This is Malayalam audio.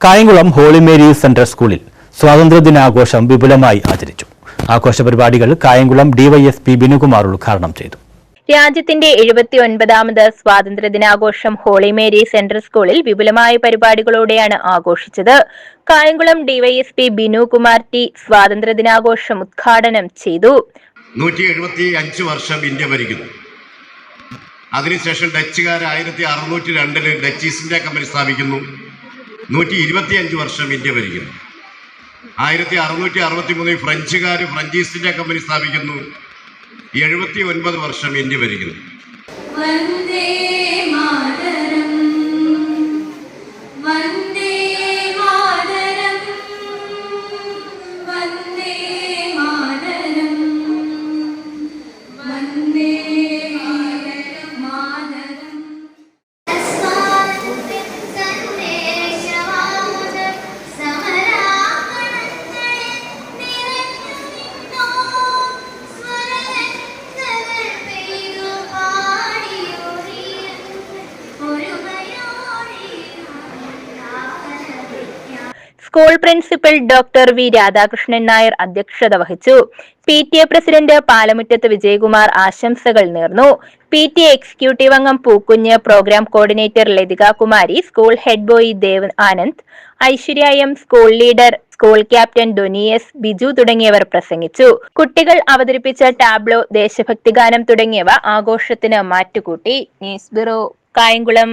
കായംകുളം ഹോളി മേരി സെൻട്രൽ സ്കൂളിൽ സ്വാതന്ത്ര്യദിനാഘോഷം വിപുലമായി ആചരിച്ചു. ആഘോഷ പരിപാടികൾ കായംകുളം ഡിവൈഎസ്പി ബിനുകുമാർ ഉദ്ഘാടനം ചെയ്തു. രാജ്യത്തിന്റെ 79ാമത് സ്വാതന്ത്ര്യദിനാഘോഷം ഹോളി മേരി സെൻട്രൽ സ്കൂളിൽ വിപുലമായ പരിപാടികളോടെയാണ് ആഘോഷിച്ചത്. കായംകുളം ഡിവൈഎസ്പി ബിനുകുമാർ ടി സ്വാതന്ത്ര്യദിനാഘോഷം ഉദ്ഘാടനം ചെയ്തു. 175 വർഷം ഇന്ത്യ ഭരിക്കുന്നു. അതിനുശേഷം ഡച്ചുകാർ 1602 ഡച്ച് ഈസ്റ്റ് ഇന്ത്യ കമ്പനി സ്ഥാപിക്കുന്നു. 125 വർഷം ഇന്ത്യ ഭരിക്കുന്നു. 1663 ഫ്രഞ്ചുകാർ ഫ്രഞ്ച് ഈസ്റ്റ് ഇന്ത്യ കമ്പനി സ്ഥാപിക്കുന്നു. 79 വർഷം ഇന്ത്യ ഭരിക്കുന്നു. School principal doctor V Radhakrishnan Nair അധ്യക്ഷത വഹിച്ചു. PTA പ്രസിഡന്റ് പാലമുറ്റത്ത് വിജയകുമാർ ആശംസകൾ നേർന്നു. PTA എക്സിക്യൂട്ടീവ് അംഗം Pookunju, programme coordinator Lathika Kumari, school head boy Dev Anand, Aishwarya M, school leader, school captain Donius, Biju തുടങ്ങിയവർ പ്രസംഗിച്ചു. കുട്ടികൾ അവതരിപ്പിച്ച ടാബ്ലോ, ദേശഭക്തി ഗാനം തുടങ്ങിയവ ആഘോഷത്തിന് മാറ്റുകൂട്ടി. News bureau, Kayamkulam.